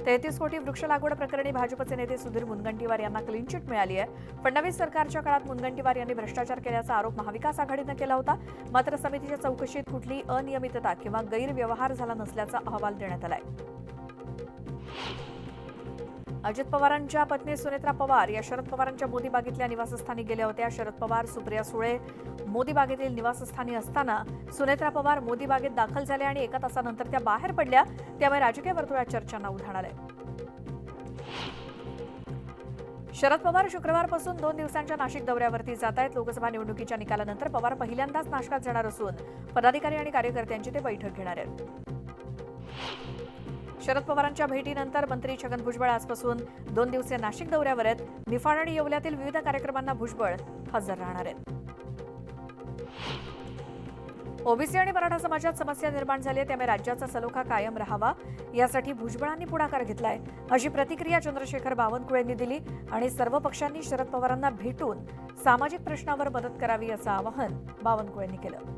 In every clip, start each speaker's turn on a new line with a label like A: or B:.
A: 33 कोटी वृक्ष लागवड प्रकरणी भाजपचे नेते सुधीर मुनगंटीवार यांना क्लीन चिट मिळाली आहे. फडणवीस सरकारच्या काळात मुनगंटीवार यांनी भ्रष्टाचार केल्याचा आरोप महाविकास आघाडीने केला होता. मात्र समितीच्या चौकशीत कुठलीही अनियमितता किंवा गैरव्यवहार झाला नसल्याचा अहवाल देण्यात आलाय. अजित पवारांच्या पत्नी सुनेत्रा पवार या शरद पवारांच्या मोदी बागेतल्या निवासस्थानी गेल्या होत्या. शरद पवार, सुप्रिया सुळे मोदी बागेतील निवासस्थानी असताना सुनेत्रा पवार मोदी बागेत दाखल झाल्या आणि 1 तासानंतर त्या बाहेर पडल्या. त्यामुळे राजकीय वर्तुळात चर्चांना उधाण आलंय. शरद पवार शुक्रवारपासून 2 दिवसांच्या नाशिक दौऱ्यावरती जात आहेत. लोकसभा निवडणुकीच्या निकालानंतर पवार पहिल्यांदाच नाशिकात जाणार असून पदाधिकारी आणि कार्यकर्त्यांची ते बैठक घेणार आहेत. शरद पवारांच्या भेटीनंतर मंत्री छगन भुजबळ आजपासून 2 दिवसीय नाशिक दौऱ्यावर आहेत. निफाड आणि येवल्यातील विविध कार्यक्रमांना भुजबळ हजर राहणार आहेत. ओबीसी आणि मराठा समाजात समस्या निर्माण झाली आहे, त्यामुळे राज्याचा सलोखा कायम राहावा यासाठी भुजबळांनी पुढाकार घेतलाय, अशी प्रतिक्रिया चंद्रशेखर बावनकुळे यांनी दिली आणि सर्व पक्षांनी शरद पवारांना भेटून सामाजिक प्रश्नावर मदत करावी असं आवाहन बावनकुळे यांनी केलं.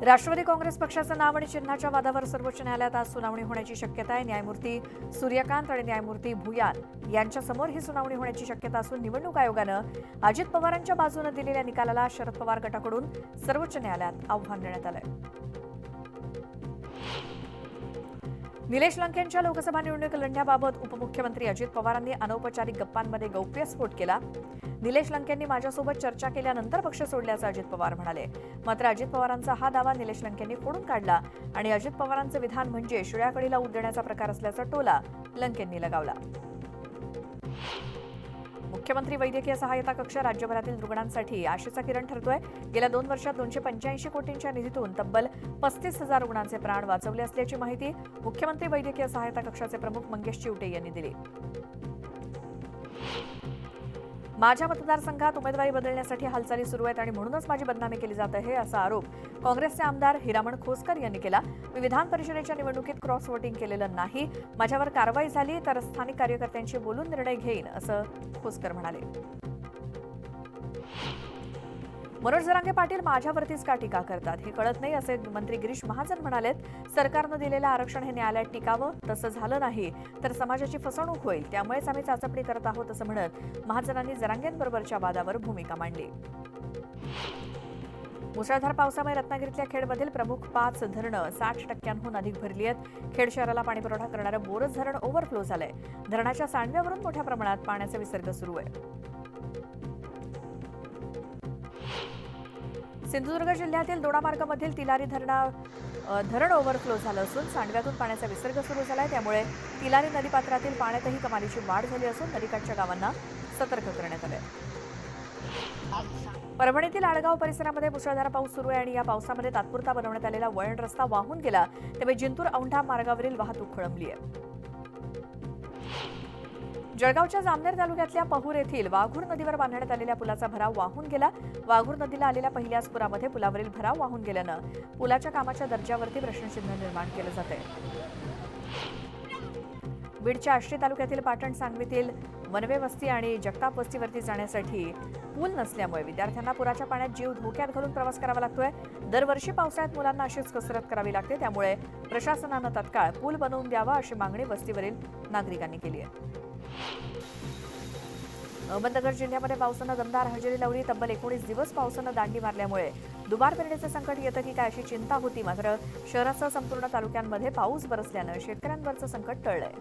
A: राष्ट्रवादी काँग्रेस पक्षाचं नाव आणि चिन्हाच्या वादावर सर्वोच्च न्यायालयात आज सुनावणी होण्याची शक्यता आहे. न्यायमूर्ती सूर्यकांत आणि न्यायमूर्ती भुयान यांच्यासमोर ही सुनावणी होण्याची शक्यता असून निवडणूक आयोगानं अजित पवारांच्या बाजूने दिलेल्या निकालाला शरद पवार गटाकडून सर्वोच्च न्यायालयात आव्हान देण्यात आलंय. निलेश लंकेंच्या लोकसभा निवडणूक लढण्याबाबत उपमुख्यमंत्री अजित पवारांनी अनौपचारिक गप्पांमध्ये गौप्यस्फोट केला. निलेश लंकेंनी माझ्यासोबत चर्चा केल्यानंतर पक्ष सोडल्याचं अजित पवार म्हणाले. मात्र अजित पवारांचा हा दावा निलेश लंकेंनी फोडून काढला आणि अजित पवारांचं विधान म्हणजे शिळ्याकडीला ऊत देण्याचा प्रकार असल्याचा टोला लंकेंनी लगावला. मुख्यमंत्री वैद्यकीय सहायता कक्ष राज्यभरातील रुग्णांसाठी आशेचा किरण ठरतोय. गेल्या 2 वर्षात 285 कोटींच्या निधीतून तब्बल 35,000 रुग्णांचे प्राण वाचवले असल्याची माहिती मुख्यमंत्री वैद्यकीय सहायता कक्षाचे प्रमुख मंगेश चिवटे यांनी दिली. माझ्या मतदारसंघात उमेदवारी बदलण्यासाठी हालचाली सुरू आहेत आणि म्हणूनच माझी बदनामी केली जात आहे असा आरोप काँग्रेसचे आमदार हिरामण खोसकर यांनी केला. मी विधान परिषदेच्या निवडणुकीत क्रॉस वोटिंग केलेलं नाही. माझ्यावर कारवाई झाली तर स्थानिक कार्यकर्त्यांशी बोलून निर्णय घेईन असं खोसकर म्हणाले. मनोज जरांगे पाटील माझ्यावरतीच का टीका करतात हे कळत नाही असे मंत्री गिरीश महाजन म्हणालेत. सरकारनं दिलेलं आरक्षण हे न्यायालयात टिकावं, तसं झालं नाही तर समाजाची फसवणूक होईल, त्यामुळेच आम्ही चाचपणी करत आहोत असं म्हणत महाजनांनी जरांगेंबरोबरच्या वादावर भूमिका मांडली. मुसळधार पावसामुळे रत्नागिरीतल्या खेडमधील प्रमुख 5 धरणं 60% अधिक भरली आहेत. खेड शहराला पाणीपुरवठा करणारं बोरज धरण ओव्हरफ्लो झालंय. धरणाच्या सांडव्यावरून मोठ्या प्रमाणात पाण्याचा विसर्ग सुरू आहे. सिंधुदुर्ग जिल्ह्यातील दोडामार्गमधील तिलारी धरण ओव्हरफ्लो झालं असून सांडव्यातून पाण्याचा विसर्ग सुरू झालाय. त्यामुळे तिलारी नदीपात्रातील पाण्यातही कमालीची वाढ झाली असून नदीकाठच्या गावांना सतर्क करण्यात आलंय. परभणीतील आडगाव परिसरामध्ये मुसळधार पाऊस सुरू आहे आणि या पावसामध्ये तात्पुरता बनवण्यात आलेला वळण रस्ता वाहून गेला. त्यामुळे जिंतूर औंढा मार्गावरील वाहतूक खोळंबली आहे. जळगावच्या जामनेर तालुक्यातल्या पहूर येथील वाघूर नदीवर बांधण्यात आलेल्या पुलाचा भराव वाहून गेला. वाघूर नदीला आलेल्या पहिल्याच पुरामध्ये पुलावरील भराव वाहून गेल्यानं पुलाच्या कामाच्या दर्जावरती प्रश्नचिन्ह निर्माण केलं जातंय. बीडच्या आष्टी तालुक्यातील पाटण सांगवीतील वनवे वस्ती आणि जगताप वस्तीवरती जाण्यासाठी पूल नसल्यामुळे विद्यार्थ्यांना पुराच्या पाण्यात जीव धोक्यात घालून प्रवास करावा लागतोय. दरवर्षी पावसाळ्यात मुलांना अशीच कसरत करावी लागते. त्यामुळे प्रशासनानं तत्काळ पूल बनवून द्यावा अशी मागणी वस्तीवरील नागरिकांनी केली आहे. अहमदनगर जिल्ह्यामध्ये पावसानं दमदार हजेरी लावली. तब्बल 19 दिवस पावसानं दांडी मारल्यामुळे दुबार पेरणीचे संकट येतं की काय अशी चिंता होती. मात्र शहरासह संपूर्ण तालुक्यांमध्ये पाऊस बरसल्यानं शेतकऱ्यांवरचं संकट टळलंय.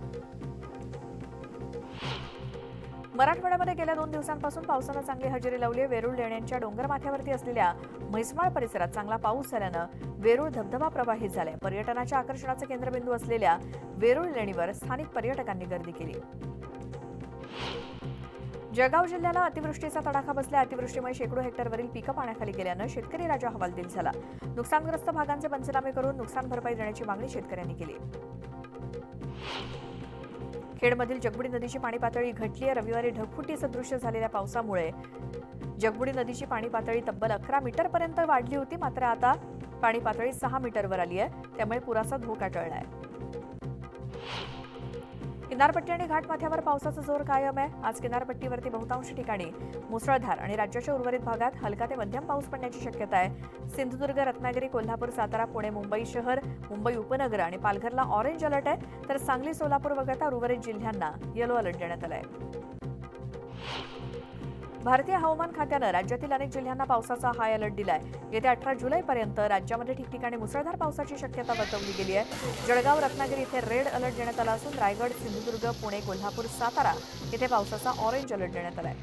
A: मराठवाड्यामध्ये गेल्या 2 दिवसांपासून पावसानं चांगली हजेरी लावली. वेरूळ लेण्यांच्या डोंगरमाथ्यावरती असलेल्या म्हैसमाळ परिसरात चांगला पाऊस झाल्यानं वेरूळ धबधबा प्रवाहित झालाय. पर्यटनाच्या आकर्षणाचं केंद्रबिंदू असलेल्या वेरूळ लेणीवर स्थानिक पर्यटकांनी गर्दी केली. जळगाव जिल्ह्याला अतिवृष्टीचा तडाखा बसला. अतिवृष्टीमुळे शेकडो हेक्टरवरील पिकं पाण्याखाली गेल्यानं शेतकरी राजा हवालदिल झाला. नुकसानग्रस्त भागांचे पंचनामे करून नुकसान भरपाई देण्याची मागणी शेतकऱ्यांनी केली. खेडमधील जगबुडी नदीची पाणी पातळी घटली आहे. रविवारी ढगफुटी सदृश्य झालेल्या पावसामुळे जगबुडी नदीची पाणी पातळी तब्बल 11 मीटरपर्यंत वाढली होती. मात्र आता पाणी पातळी 6 मीटरवर आली आहे. त्यामुळे पुराचा धोका टळला आहे. किनारपट्टी आणि घाटमाथ्यावर पावसाचा जोर कायम आहे. आज किनारपट्टीवरती बहुतांश ठिकाणी मुसळधार आणि राज्याच्या उर्वरित भागात हलका ते मध्यम पाऊस पडण्याची शक्यता आहे. सिंधुदुर्ग, रत्नागिरी, कोल्हापूर, सातारा, पुणे, मुंबई शहर, मुंबई उपनगर आणि पालघरला ऑरेंज अलर्ट आहे, तर सांगली, सोलापूर वगळता उर्वरित जिल्ह्यांना येलो अलर्ट देण्यात आला आहे. भारतीय हवामान खात्यानं राज्यातील अनेक जिल्ह्यांना पावसाचा हाय अलर्ट दिलाय. येत्या 18 जुलैपर्यंत राज्यामध्ये ठिकठिकाणी मुसळधार पावसाची शक्यता वर्तवली गेली आहे. जळगाव, रत्नागिरी इथे रेड अलर्ट देण्यात आला असून रायगड, सिंधुदुर्ग, पुणे, कोल्हापूर, सातारा इथे पावसाचा ऑरेंज अलर्ट देण्यात आलाय.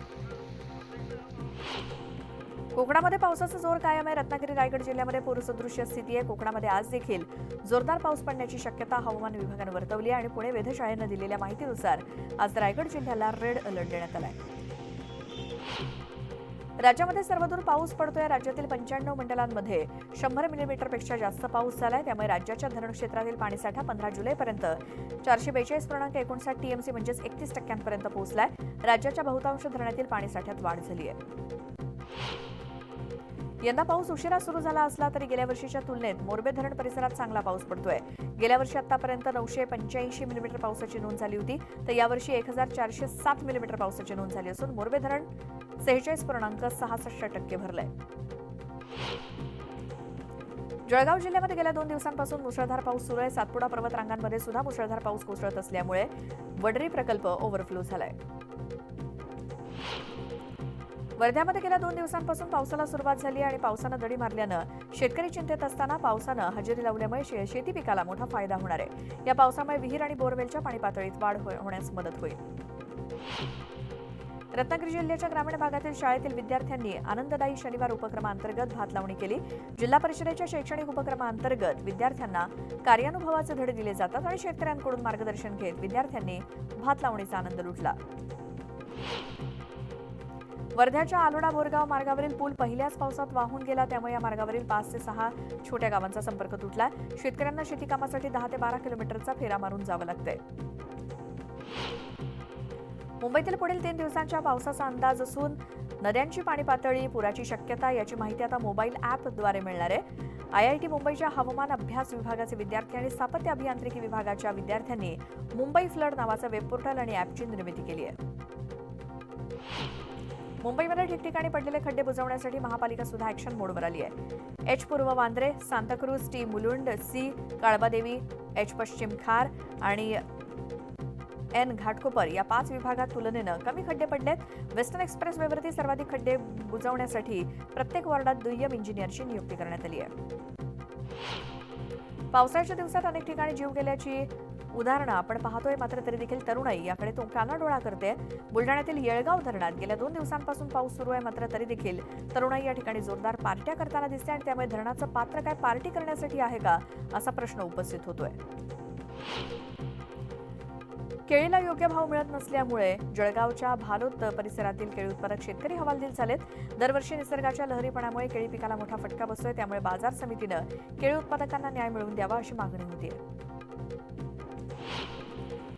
A: कोकणामध्ये पावसाचा जोर कायम आहे. रत्नागिरी, रायगड जिल्ह्यामध्ये पूरसदृश्य स्थिती आहे. कोकणामध्ये आज देखील जोरदार पाऊस पडण्याची शक्यता हवामान विभागानं वर्तवली आहे आणि पुणे वेधशाळेनं दिलेल्या माहितीनुसार आज रायगड जिल्ह्याला रेड अलर्ट देण्यात आलाय. राज्यामध्ये सर्वदूर पाऊस पडतोय. राज्यातील 95 मंडलांमध्ये 100 मिलीमीटरपेक्षा जास्त पाऊस झालाय. त्यामुळे राज्याच्या धरणक्षेत्रातील पाणीसाठा 15 जुलैपर्यंत 442.59 टीएमसी म्हणजेच 31% पोहोचलाय. राज्याच्या बहुतांश धरणातील पाणीसाठ्यात वाढ झाली आहे. यंदा पाऊस उशिरा सुरू झाला असला तरी गेल्या वर्षीच्या तुलनेत मोरबे धरण परिसरात चांगला पाऊस पडतोय. गेल्या वर्षी आतापर्यंत 985 मिलीमीटर पावसाची नोंद झाली होती, तर यावर्षी 1407 मिलीमीटर पावसाची नोंद झाली असून मोरबे धरण 46.66% भरलंय. जळगाव जिल्ह्यामध्ये गेल्या 2 दिवसांपासून मुसळधार पाऊस सुरू आहे. सातपुडा पर्वत रांगांमध्ये सुद्धा मुसळधार पाऊस कोसळत असल्यामुळे वडरी प्रकल्प ओव्हरफ्लो झालाय. वर्ध्यामध्ये गेल्या 2 दिवसांपासून पावसाला सुरुवात झाली आणि पावसानं दडी मारल्यानं शेतकरी चिंतेत असताना पावसानं हजेरी लावल्यामुळे शेती पिकाला मोठा फायदा होणार आहे. या पावसामुळे विहीर आणि बोरवेलच्या पाणी पातळीत वाढ होण्यास मदत होईल. रत्नागिरी जिल्ह्याच्या ग्रामीण भागातील शाळेतील विद्यार्थ्यांनी आनंददायी शनिवार उपक्रमांतर्गत भात लावणी केली. जिल्हा परिषदेच्या शैक्षणिक उपक्रमांतर्गत विद्यार्थ्यांना कार्यानुभवाचे धडे दिले जातात आणि शेतकऱ्यांकडून मार्गदर्शन घेत विद्यार्थ्यांनी भात लावणीचा आनंद लुटला. वर्ध्याच्या आलोडा बोरगाव मार्गावरील पूल पहिल्याच पावसात वाहून गेला. त्यामुळे या मार्गावरील 5 ते 6 छोट्या गावांचा संपर्क तुटला. शेतकऱ्यांना शेती कामासाठी 10 ते 12 किलोमीटरचा फेरा मारून जावं लागतंय. मुंबईतील पुढील 3 दिवसांच्या पावसाचा अंदाज असून नद्यांची पाणी पातळी, पुराची शक्यता याची माहिती आता मोबाईल ॲपद्वारे मिळणार आहे. IIT मुंबईच्या हवामान अभ्यास विभागाचे विद्यार्थी आणि स्थापत्य अभियांत्रिकी विभागाच्या विद्यार्थ्यांनी मुंबई फ्लड नावाचं वेब पोर्टल आणि ॲपची निर्मिती केली आहे. मुंबईमध्ये ठिकठिकाणी पडलेले खड्डे बुजवण्यासाठी महापालिका सुद्धा ॲक्शन मोडवर आली आहे. एच पूर्व Vandre, Santacruz, T Mulund, C Kalbadevi, H पश्चिम खार आणि एन घाटकोपर या 5 विभागात तुलनेनं कमी खड्डे पडलेत. वेस्टर्न एक्सप्रेस वेवरती सर्वाधिक खड्डे बुजवण्यासाठी प्रत्येक वॉर्डात दुय्यम इंजिनियरची नियुक्ती करण्यात आली आहे. पावसाच्या दिवसात अनेक ठिकाणी जीव गेल्याची उदाहरणं आपण पाहतोय, मात्र तरी देखील तरुणाई याकडे तो कानाडोळा करते. बुलढाण्यातील येळगाव धरणात गेल्या 2 दिवसांपासून पाऊस सुरू आहे, मात्र तरी देखील तरुणाई या ठिकाणी जोरदार पार्ट्या करताना दिसते आणि त्यामुळे धरणाचं पात्र काय पार्टी करण्यासाठी आहे का असा प्रश्न उपस्थित होतोय. केळीला योग्य भाव मिळत नसल्यामुळे जळगावच्या भालोत परिसरातील केळी उत्पादक शेतकरी हवालदिल झालेत. दरवर्षी निसर्गाच्या लहरीपणामुळे केळी पिकाला मोठा फटका बसतोय. त्यामुळे बाजार समितीनं केळी उत्पादकांना न्याय मिळवून द्यावा अशी मागणी होती.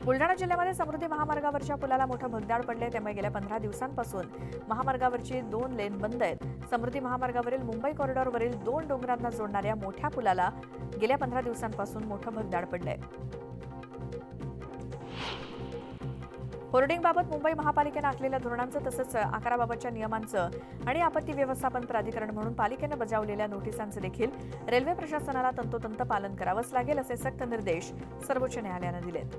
A: बुलढाणा जिल्ह्यामध्ये समृद्धी महामार्गावरच्या पुलाला मोठं भगदाड पडले. त्यामुळे गेल्या 15 दिवसांपासून महामार्गावरची 2 लेन बंद आहेत. समृद्धी महामार्गावरील मुंबई कॉरिडॉरवरील 2 डोंगरांना जोडणाऱ्या मोठ्या पुलाला गेल्या 15 दिवसांपासून मोठं भगदाड पडलंय. होर्डिंगबाबत मुंबई महापालिकेनं आखलेल्या धोरणांचं तसंच आकाराबाबतच्या नियमांचं आणि आपत्ती व्यवस्थापन प्राधिकरण म्हणून पालिकेनं बजावलेल्या नोटिसांचं देखील रेल्वे प्रशासनाला तंतोतंत पालन करावंच लागेल असे सक्त निर्देश सर्वोच्च न्यायालयानं दिलेत.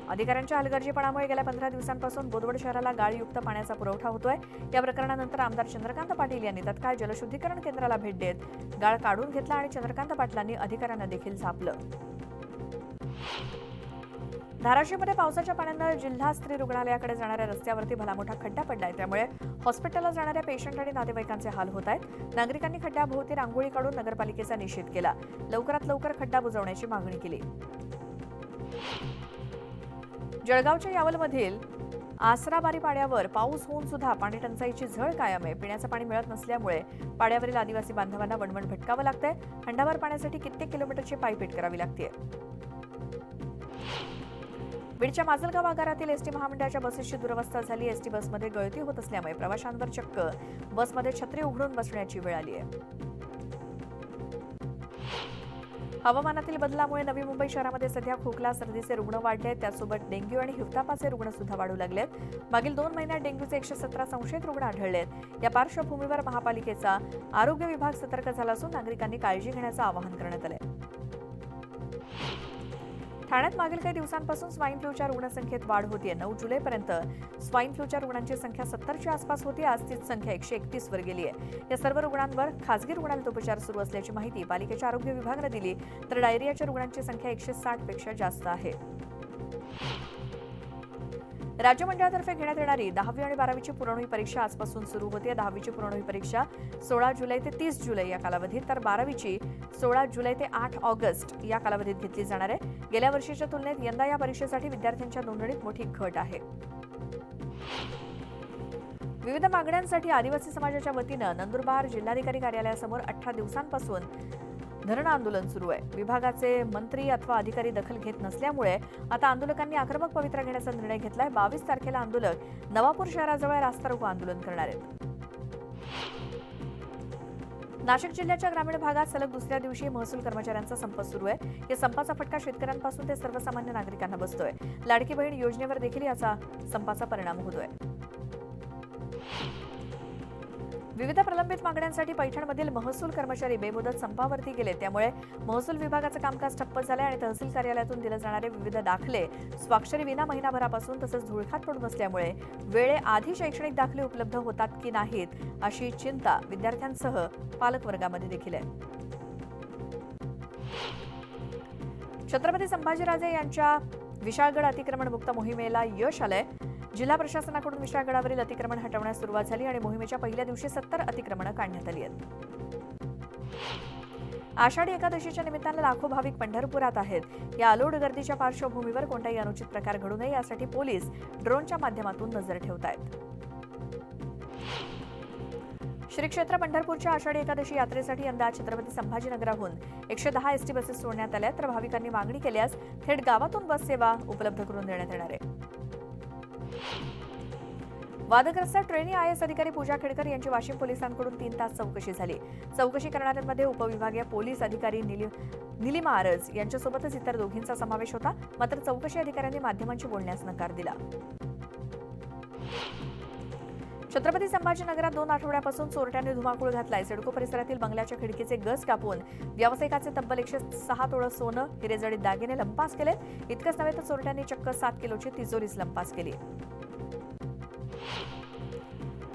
A: अधिकाऱ्यांच्या हलगर्जीपणामुळे गेल्या 15 दिवसांपासून बोदवड शहराला गाळयुक्त पाण्याचा पुरवठा होतोय. या प्रकरणानंतर आमदार चंद्रकांत पाटील यांनी तत्काळ जलशुद्धीकरण केंद्राला भेट देत गाळ काढून घेतला आणि चंद्रकांत पाटलांनी अधिकाऱ्यांना देखील झापलं. धाराशिवमध्ये पावसाच्या पाण्यानं जिल्हा स्त्री रुग्णालयाकडे जाणाऱ्या रस्त्यावरती भला मोठा खड्डा पडलाय. त्यामुळे हॉस्पिटलला जाणाऱ्या पेशंट आणि नातेवाईकांचे हाल होत आहेत. नागरिकांनी खड्ड्याभोवती रांगोळी काढून नगरपालिकेचा निषेध केला. लवकरात लवकर खड्डा बुजवण्याची मागणी केली. जळगावच्या यावलमधील आसराबारी पाड्यावर पाऊस होऊन सुद्धा पाणी टंचाईची झळ कायम आहे. पिण्याचं पाणी मिळत नसल्यामुळे पाड्यावरील आदिवासी बांधवांना वणवण भटकावं लागतंय. हंडाभर पाण्यासाठी कित्येक किलोमीटरची पायपीट करावी लागते. बीडच्या माजलगाव आगारातील एसटी महामंडळाच्या बसेसची दुरवस्था झाली. एसटी बसमध्ये गळती होत असल्यामुळे प्रवाशांवर चक्क बसमध्ये छत्री उघडून बसण्याची वेळ आली आहे. हवामानातील बदलामुळे नवी मुंबई शहरामध्ये सध्या खोकला सर्दीचे रुग्ण वाढले आहेत. त्यासोबत डेंग्यू आणि हिवतापाचे रुग्ण सुद्धा वाढू लागलेत. मागील 2 महिन्यात डेंग्यूचे 117 संशयित रुग्ण आढळले आहेत. या पार्श्वभूमीवर महापालिकेचा आरोग्य विभाग सतर्क झाला असून नागरिकांनी काळजी घेण्याचं आवाहन करण्यात आलं. ठाण्यात मागील काही दिवसांपासून स्वाईन फ्लूच्या रुग्णसंख्येत वाढ होतीये. 9 जुलैपर्यंत स्वाईन फ्लूच्या रुग्णांची संख्या 70च्या आसपास होती. आज तीच संख्या 131 वर गेली आहे. या सर्व रुग्णांवर खासगी रुग्णालयात उपचार सुरू असल्याची माहिती पालिकेच्या आरोग्य विभागाने दिली. तर डायरियाच्या रुग्णांची संख्या 160 पेक्षा जास्त आहे. राज्य मंडळातर्फे घेण्यात येणारी 10वी आणि 12वीची पुरवणी परीक्षा आजपासून सुरू होते. 10वीची पुरवणी परीक्षा 16 जुलै ते 30 जुलै या कालावधीत, तर 12वीची 16 जुलै ते 8 ऑगस्ट या कालावधीत घेतली जाणार आहे. गेल्या वर्षीच्या तुलनेत यंदा या परीक्षेसाठी विद्यार्थ्यांच्या नोंदणीत मोठी घट आहे. विविध मागण्यांसाठी आदिवासी समाजाच्या वतीनं नंदुरबार जिल्हाधिकारी कार्यालयासमोर 18 दिवसांपासून धरणं आंदोलन सुरू आहे. विभागाचे मंत्री अथवा अधिकारी दखल घेत नसल्यामुळे आता आंदोलकांनी आक्रमक पवित्रा घेण्याचा निर्णय घेतलाय. 22 तारखेला आंदोलक नवापूर शहराजवळ रास्ता रोको आंदोलन करणार आहेत. नाशिक जिल्ह्याच्या ग्रामीण भागात सलग दुसऱ्या दिवशी महसूल कर्मचाऱ्यांचा संप सुरू आहे. या संपाचा फटका शेतकऱ्यांपासून ते सर्वसामान्य नागरिकांना बसतोय. लाडकी बहीण योजनेवर देखील याचा संपाचा परिणाम होतोय. विविध प्रलंबित मागण्यांसाठी पैठणमधील महसूल कर्मचारी बेमुदत संपावरती गेले. त्यामुळे महसूल विभागाचं कामकाज ठप्प झालंय आणि तहसील कार्यालयातून दिले जाणारे विविध दाखले स्वाक्षरी विना महिनाभरापासून तसंच धुळखात पडून बसल्यामुळे वेळेआधी शैक्षणिक दाखले उपलब्ध होतात की नाहीत अशी चिंता विद्यार्थ्यांसह पालकवर्गामध्ये देखील आहे. छत्रपती संभाजीराजे यांच्या विशाळगड अतिक्रमण मुक्त मोहिमेला यश आलंय. जिल्हा प्रशासनाकडून विशाळगडावरील अतिक्रमण हटवण्यास सुरुवात झाली आणि मोहिमेच्या पहिल्या दिवशी 70 अतिक्रमणं काढण्यात आली आहेत. आषाढी एकादशीच्या निमित्तानं लाखो भाविक पंढरपुरात आहेत. या अलोट गर्दीच्या पार्श्वभूमीवर कोणताही अनुचित प्रकार घडू नये यासाठी पोलीस ड्रोनच्या माध्यमातून नजर ठेवत आहेत. श्री क्षेत्र पंढरपूरच्या आषाढी एकादशी यात्रेसाठी यंदा छत्रपती संभाजीनगराहून 110 एसटी बसेस सोडण्यात आल्या. तर भाविकांनी मागणी केल्यास थेट गावातून बस सेवा उपलब्ध करून देण्यात येणार आहे. वादग्रस्त ट्रेनी IAS अधिकारी पूजा खेडकर यांची वाशिम पोलिसांकडून 3 तास चौकशी झाली. चौकशी करणाऱ्यांमध्ये उपविभागीय पोलीस अधिकारी निलिमा आरज यांच्यासोबतच इतर दोघींचा समावेश होता. मात्र चौकशी अधिकाऱ्यांनी माध्यमांशी बोलण्यास नकार दिला. छत्रपती संभाजीनगरात 2 आठवड्यापासून चोरट्यांनी धुमाकूळ घातलाय. सिडको परिसरातील बंगल्याच्या खिडकीचे गज कापून व्यावसायिकाचे तब्बल 106 तोळं सोनं, हिरेजडित दागिने लंपास केलेत. इतकंच नव्हे तर चोरट्यांनी चक्क 7 किलोची तिजोरीच लंपास केली.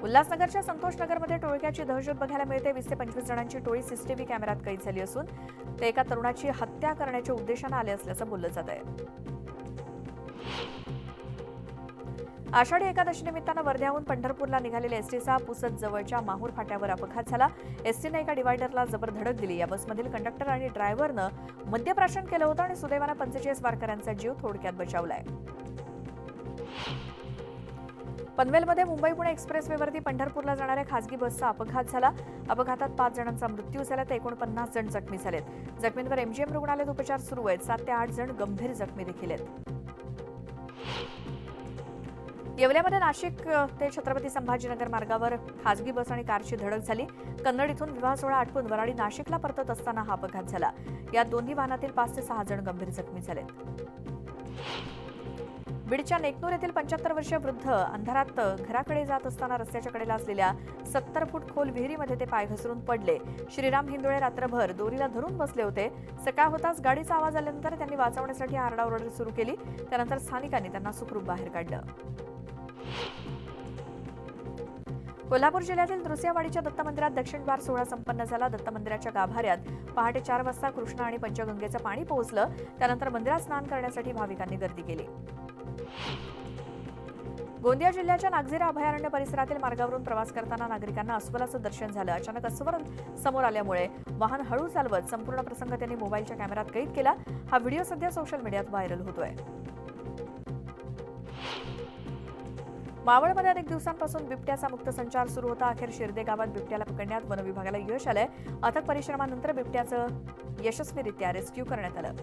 A: उल्हासनगरच्या संतोषनगरमध्ये टोळक्याची दहशत बघायला मिळते. 20 ते 25 जणांची टोळी सीसीटीव्ही कॅमेऱ्यात कैद झाली असून ते एका तरुणाची हत्या करण्याच्या उद्देशाने आले असल्याचं बोललं जात आहे. आषाढी एकादशी निमित्तानं वर्ध्याहून पंढरपूरला निघालेल्या एसटीचा पुसद जवळच्या माहूर फाट्यावर अपघात झाला. एसटीने एका डिवायडरला जबर धडक दिली. या बसमधील कंडक्टर आणि ड्रायव्हरनं मद्यप्राशन केलं होतं आणि सुदैवानं 45 वारकऱ्यांचा जीव थोडक्यात बचावलाय. पनवेलमध्ये मुंबई पुणे एक्सप्रेसवेवरती पंढरपूरला जाणाऱ्या खासगी बसचा अपघात झाला. अपघातात 5 जणांचा मृत्यू झाला तर 49 जण जखमी झालेत. जखमींवर MGM रुग्णालयात उपचार सुरू आहेत. 7 ते 8 जण गंभीर जखमी देखील आहेत. येवल्यामध्ये नाशिक ते छत्रपती संभाजीनगर मार्गावर खासगी बस आणि कारची धडक झाली. कन्नड इथून विवाह सोहळा आटपून वराडी नाशिकला परतत असताना हा अपघात झाला. यात दोन्ही वाहनातील 5 ते 6 जण गंभीर जखमी झालेत. बीडच्या नेकनूर येथील 75 वर्षीय वृद्ध अंधारात घराकडे जात असताना रस्त्याच्या कडेला असलेल्या 70 फूट खोल विहिरीमध्ये ते पाय घसरून पडले. श्रीराम हिंदुळे रात्रभर दोरीला धरून बसले होते. सकाळ होताच गाडीचा आवाज आल्यानंतर त्यांनी वाचवण्यासाठी आरडाओरड सुरू केली. त्यानंतर स्थानिकांनी त्यांना सुखरूप बाहेर काढलं. कोल्हापूर जिल्ह्यातील दुसऱ्यावाडीच्या दत्त मंदिरात दक्षिण द्वार सोहळा संपन्न झाला. दत्त मंदिराच्या गाभाऱ्यात पहाटे 4 वाजता कृष्णा आणि पंचगंगेचं पाणी पोहोचलं. त्यानंतर मंदिरात स्नान करण्यासाठी भाविकांनी गर्दी केली. गोंदिया जिल्ह्याच्या नागझिरा अभयारण्य परिसरातील मार्गावरून प्रवास करताना नागरिकांना अस्वलाचं दर्शन झालं. अचानक अस्वल समोर आल्यामुळे वाहन हळू चालवत संपूर्ण प्रसंग त्यांनी मोबाईलच्या कॅमेऱ्यात कैद केला. हा व्हिडिओ सध्या सोशल मीडियात व्हायरल होतोय. मावळमध्ये अनेक दिवसांपासून बिबट्याचा मुक्त संचार सुरू होता. अखेर शिर्दे गावात बिबट्याला पकडण्यात वन विभागाला यश आलंय. अथक परिश्रमानंतर बिबट्याचं यशस्वीरित्या रेस्क्यू करण्यात आलं.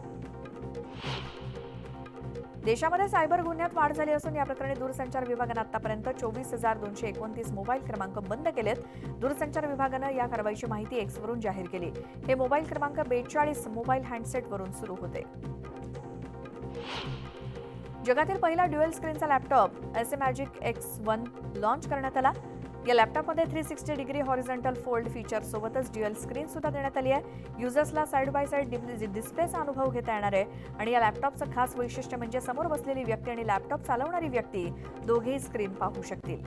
A: देशामध्ये सायबर गुन्ह्यात वाढ झाली असून या प्रकरणी दूरसंचार विभागानं आतापर्यंत 24,229 मोबाईल क्रमांक बंद केलेत. दूरसंचार विभागानं या कारवाईची माहिती एक्सवरून जाहीर केली. हे मोबाईल क्रमांक 42 मोबाईल हँडसेटवरून सुरू होते. जगातील पहिला ड्युअल स्क्रीनचा लॅपटॉप एसएमॅजिक X1 लॉन्च करण्यात आला. या लॅपटॉपमध्ये 360 डिग्री हॉरिझॉन्टल फोल्ड फीचर सोबतच ड्युअल स्क्रीन सुद्धा देण्यात आली आहे. युजर्सला साइड बाय साइड डिस्प्लेचा अनुभव घेता येणार आहे आणि या लॅपटॉपचं खास वैशिष्ट्य म्हणजे समोर बसलेली व्यक्ती आणि लॅपटॉप चालवणारी व्यक्ती दोघेही स्क्रीन पाहू शकतील.